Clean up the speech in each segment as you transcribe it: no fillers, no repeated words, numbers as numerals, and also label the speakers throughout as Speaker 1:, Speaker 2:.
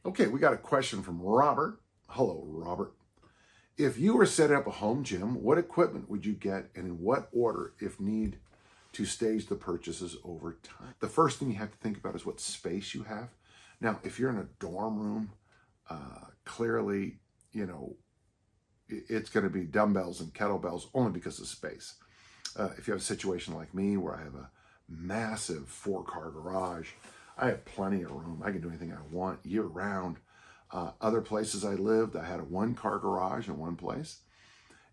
Speaker 1: Okay, we got a question from Robert. Hello, Robert. If you were setting up a home gym, what equipment would you get and in what order if need to stage the purchases over time? The first thing you have to think about is what space you have. Now, if you're in a dorm room, clearly, you know, it's going to be dumbbells and kettlebells only because of space. If you have a situation like me where I have a massive 4-car garage, I have plenty of room. I can do anything I want year round. Other places I lived, I had a 1-car garage in one place,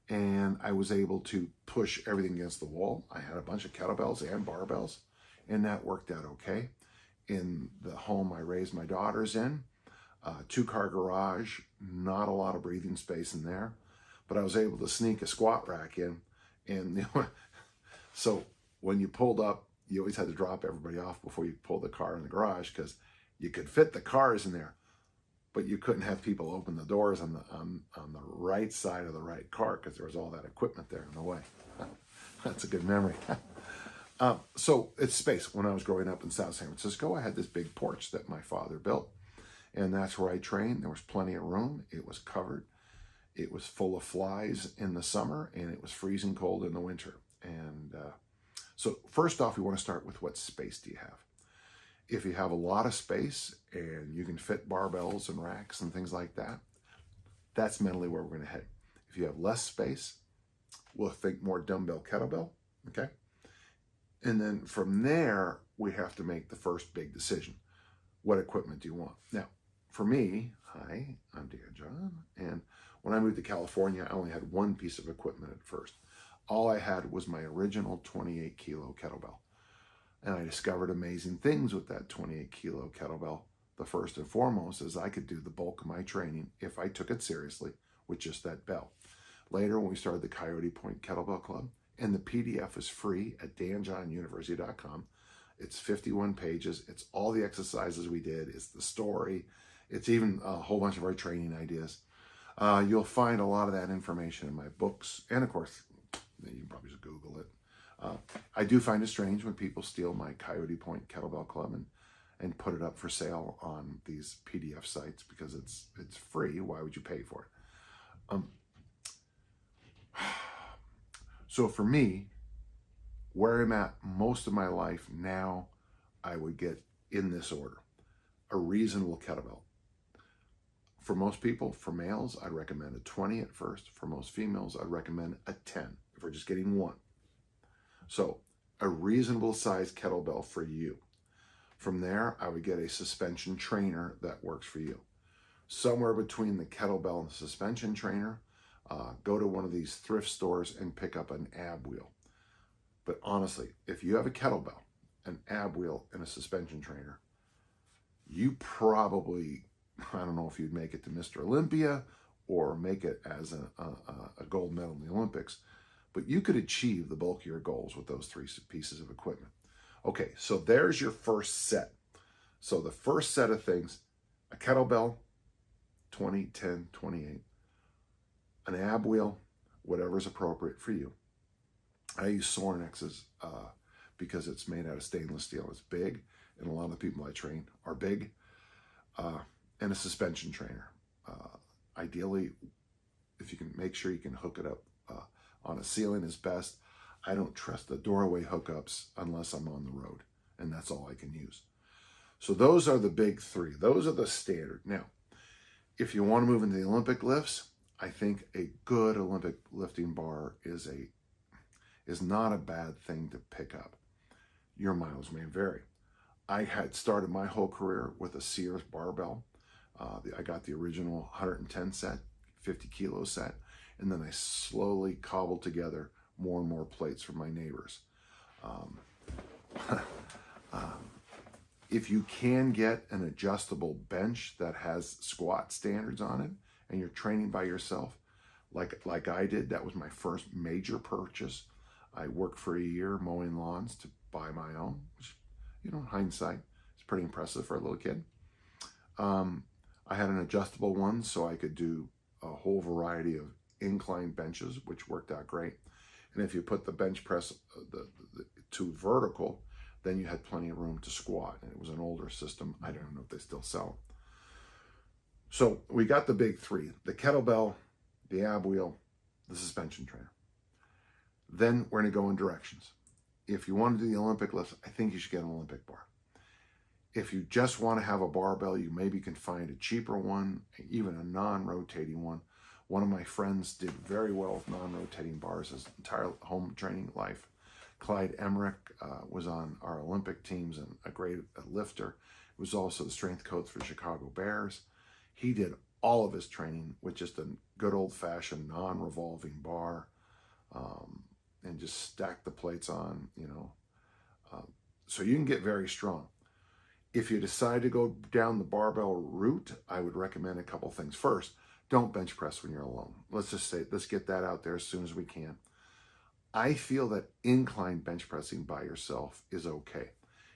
Speaker 1: and I was able to push everything against the wall. I had a bunch of kettlebells and barbells, and that worked out okay. In the home I raised my daughters in, 2-car garage, not a lot of breathing space in there, but I was able to sneak a squat rack in, and so when you pulled up, you always had to drop everybody off before you pulled the car in the garage because you could fit the cars in there, but you couldn't have people open the doors on the right side of the right car because there was all that equipment there in the way. That's a good memory. So it's space. When I was growing up in South San Francisco, I had this big porch that my father built, and that's where I trained. There was plenty of room. It was covered. It was full of flies in the summer, and it was freezing cold in the winter. And so first off, we want to start with what space do you have? If you have a lot of space and you can fit barbells and racks and things like that, that's mentally where we're going to head. If you have less space, we'll think more dumbbell kettlebell, okay? And then from there, we have to make the first big decision. What equipment do you want? Now, for me, hi, I'm Dan John, and when I moved to California, I only had one piece of equipment at first. All I had was my original 28-kilo kettlebell. And I discovered amazing things with that 28-kilo kettlebell. The first and foremost is I could do the bulk of my training if I took it seriously with just that bell. Later, when we started the Coyote Point Kettlebell Club, and the PDF is free at danjohnuniversity.com. It's 51 pages. It's all the exercises we did. It's the story. It's even a whole bunch of our training ideas. You'll find a lot of that information in my books. And of course, you can probably just Google it. I do find it strange when people steal my Coyote Point Kettlebell Club and put it up for sale on these PDF sites because it's free. Why would you pay for it? So for me, where I'm at most of my life now, I would get in this order. A reasonable kettlebell. For most people, for males, I'd recommend a 20 at first. For most females, I'd recommend a 10 if we're just getting one. So a reasonable size kettlebell for you. From there, I would get a suspension trainer that works for you. Somewhere between the kettlebell and the suspension trainer, go to one of these thrift stores and pick up an ab wheel. But honestly, if you have a kettlebell, an ab wheel, and a suspension trainer, you probably, I don't know if you'd make it to Mr. Olympia or make it as a gold medal in the Olympics, but you could achieve the bulk of your goals with those 3 pieces of equipment. Okay, so there's your first set. So the first set of things, a kettlebell, 20, 10, 28, an ab wheel, whatever's appropriate for you. I use Sorinex's because it's made out of stainless steel. It's big, and a lot of the people I train are big. And a suspension trainer. Ideally, if you can make sure you can hook it up on a ceiling is best. I don't trust the doorway hookups unless I'm on the road, and that's all I can use. So those are the big 3. Those are the standard. Now, if you want to move into the Olympic lifts, I think a good Olympic lifting bar is not a bad thing to pick up. Your mileage may vary. I had started my whole career with a Sears barbell. I got the original 110 set, 50 kilo set, and then I slowly cobbled together more and more plates from my neighbors. If you can get an adjustable bench that has squat standards on it, and you're training by yourself, like I did, that was my first major purchase. I worked for a year mowing lawns to buy my own, which, you know, in hindsight, it's pretty impressive for a little kid. I had an adjustable one so I could do a whole variety of incline benches, which worked out great. And if you put the bench press to vertical, then you had plenty of room to squat. And it was an older system. I don't know if they still sell them. So we got the big three: the kettlebell, the ab wheel, the suspension trainer. Then we're going to go in directions. If you want to do the Olympic lifts, I think you should get an Olympic bar. If you just want to have a barbell, you maybe can find a cheaper one, even a non-rotating one. One of my friends did very well with non-rotating bars his entire home training life. Clyde Emmerich was on our Olympic teams and a great lifter. He was also the strength coach for the Chicago Bears. He did all of his training with just a good old-fashioned non-revolving bar, and just stacked the plates on, so you can get very strong. If you decide to go down the barbell route, I would recommend a couple things. First, don't bench press when you're alone. Let's get that out there as soon as we can. I feel that incline bench pressing by yourself is okay.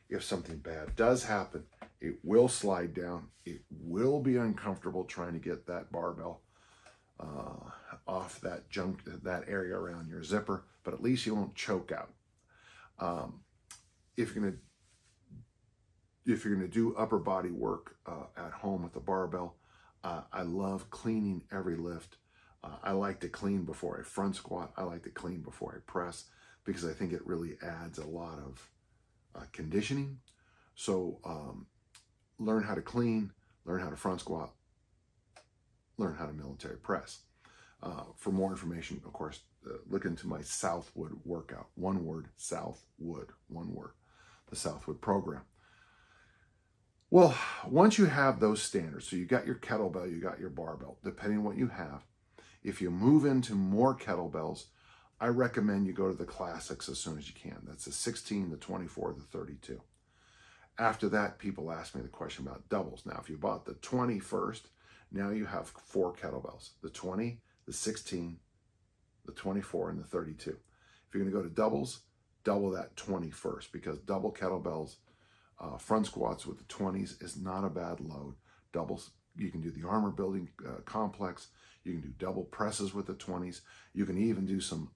Speaker 1: If something bad does happen, it will slide down. It will be uncomfortable trying to get that barbell off that junk, that area around your zipper, but at least you won't choke out. If you're gonna do upper body work at home with the barbell, I love cleaning every lift. I like to clean before I front squat. I like to clean before I press, because I think it really adds a lot of conditioning. So learn how to clean, learn how to front squat, learn how to military press. For more information, of course, look into my Southwood workout. One word, Southwood, one word, the Southwood program. Well, once you have those standards, so you got your kettlebell, you got your barbell, depending on what you have. If you move into more kettlebells, I recommend you go to the classics as soon as you can. That's the 16, the 24, the 32. After that, people ask me the question about doubles. Now, if you bought the 20 first, now you have 4 kettlebells: the 20, the 16, the 24, and the 32. If you're going to go to doubles, double that 20 first, because double kettlebells, front squats with the 20s is not a bad load. Doubles, you can do the armor building complex. You can do double presses with the 20s. You can even do some,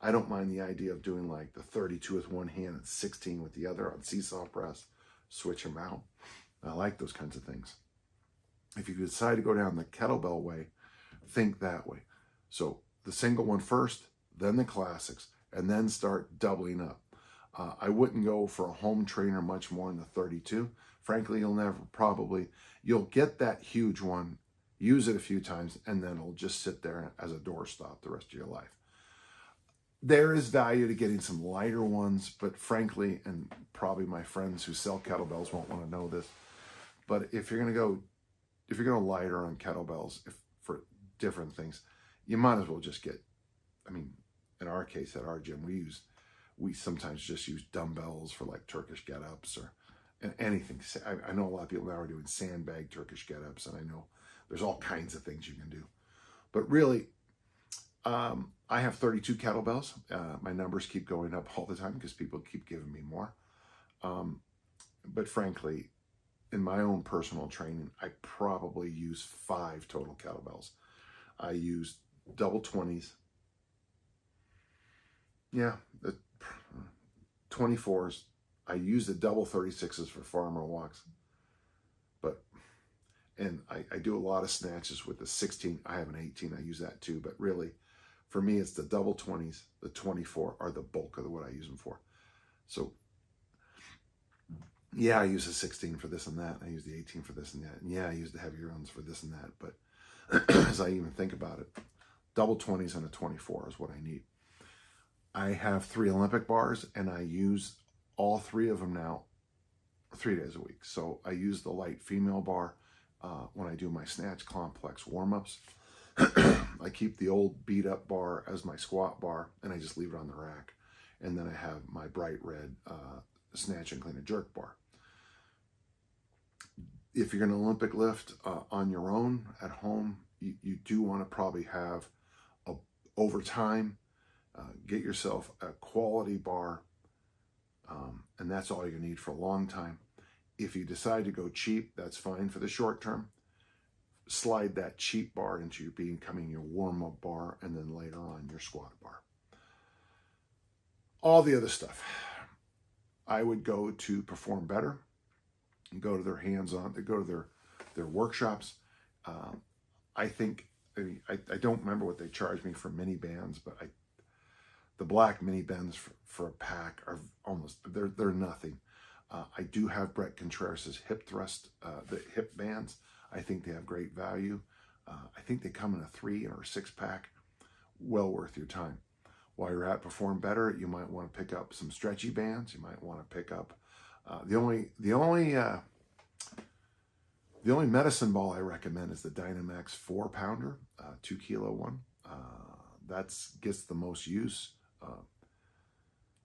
Speaker 1: I don't mind the idea of doing like the 32 with one hand and 16 with the other on seesaw press. Switch them out. I like those kinds of things. If you decide to go down the kettlebell way, think that way. So the single one first, then the classics, and then start doubling up. I wouldn't go for a home trainer much more than the 32. Frankly, you'll get that huge one, use it a few times, and then it'll just sit there as a doorstop the rest of your life. There is value to getting some lighter ones, but frankly, and probably my friends who sell kettlebells won't want to know this, but if you're going to go lighter on kettlebells for different things, you might as well just get, in our case at our gym, we sometimes just use dumbbells for like Turkish get-ups or anything. I know a lot of people now are doing sandbag Turkish get-ups, and I know there's all kinds of things you can do. But really, I have 32 kettlebells. My numbers keep going up all the time because people keep giving me more. But frankly, in my own personal training, I probably use 5 total kettlebells. I use double 20s. Yeah, the 24s. I use the double 36s for farmer walks. And I do a lot of snatches with the 16. I have an 18. I use that too. But really, for me, it's the double 20s. The 24 are the bulk of what I use them for. So, yeah, I use the 16 for this and that. I use the 18 for this and that. And yeah, I use the heavier ones for this and that. But as I even think about it, double 20s and a 24 is what I need. I have 3 Olympic bars, and I use all 3 of them now 3 days a week. So I use the light female bar when I do my snatch complex warm-ups. I keep the old beat-up bar as my squat bar, and I just leave it on the rack. And then I have my bright red snatch and clean and jerk bar. If you're going to Olympic lift on your own at home, you do want to probably have, over time, get yourself a quality bar, and that's all you need for a long time. If you decide to go cheap, that's fine for the short term. Slide that cheap bar into becoming your warm-up bar, and then later on your squat bar. All the other stuff, I would go to Perform Better, and go to their their workshops. I think, I don't remember what they charge me for mini bands, but the black mini bands for a pack are almost, they're nothing. I do have Brett Contreras' hip thrust, the hip bands. I think they have great value. I think they come in a 3 or 6 pack. Well worth your time. While you're at Perform Better, you might want to pick up some stretchy bands. You might want to pick up the only medicine ball I recommend is the Dynamax 4-pounder, 2 kilo one. That gets the most use.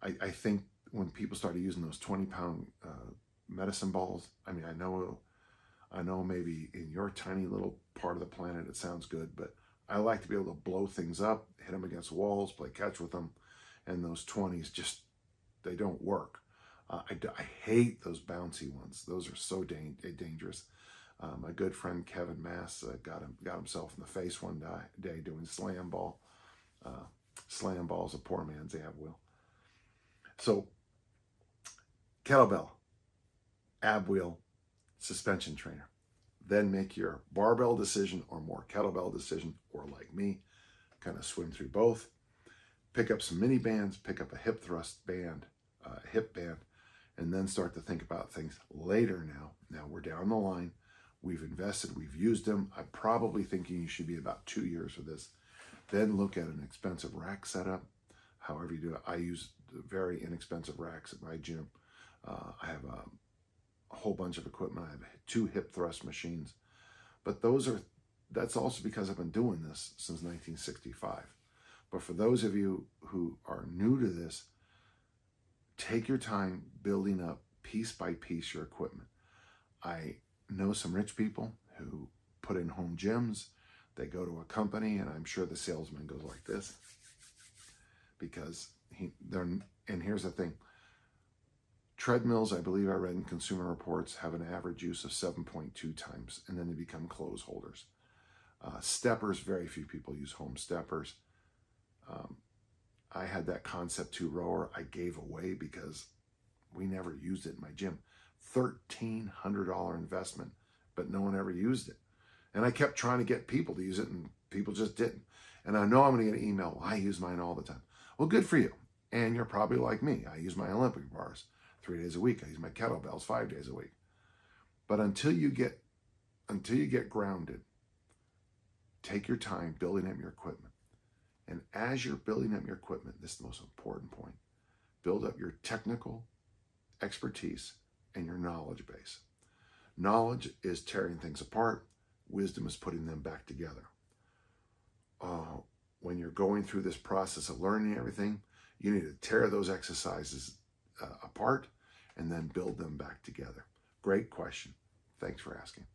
Speaker 1: I think when people started using those 20-pound medicine balls, I mean, I know maybe in your tiny little part of the planet it sounds good, but I like to be able to blow things up, hit them against walls, play catch with them, and those 20s just, they don't work. I hate those bouncy ones. Those are so dangerous. My good friend Kevin Mass got himself in the face one day doing slam ball. Slam ball's a poor man's ab wheel. So kettlebell, ab wheel, suspension trainer. Then make your barbell decision or more kettlebell decision, or like me, kind of swim through both. Pick up some mini bands, pick up a hip thrust band, hip band, and then start to think about things later now. Now we're down the line. We've invested, we've used them. I'm probably thinking you should be about 2 years for this. Then look at an expensive rack setup, however you do it. I use very inexpensive racks at my gym. I have a whole bunch of equipment. I have 2 hip thrust machines, but that's also because I've been doing this since 1965. But for those of you who are new to this, take your time building up piece by piece your equipment. I know some rich people who put in home gyms. They go to a company, and I'm sure the salesman goes like this, because and here's the thing. Treadmills, I believe I read in Consumer Reports, have an average use of 7.2 times, and then they become clothes holders. Steppers, very few people use home steppers. I had that Concept 2 rower I gave away because we never used it in my gym. $1,300 investment, but no one ever used it. And I kept trying to get people to use it, and people just didn't. And I know I'm going to get an email, I use mine all the time. Well, good for you. And you're probably like me. I use my Olympic bars 3 days a week. I use my kettlebells 5 days a week. But until you get grounded, take your time building up your equipment. And as you're building up your equipment, this is the most important point, build up your technical expertise and your knowledge base. Knowledge is tearing things apart. Wisdom is putting them back together. When you're going through this process of learning everything, you need to tear those exercises apart and then build them back together. Great question. Thanks for asking.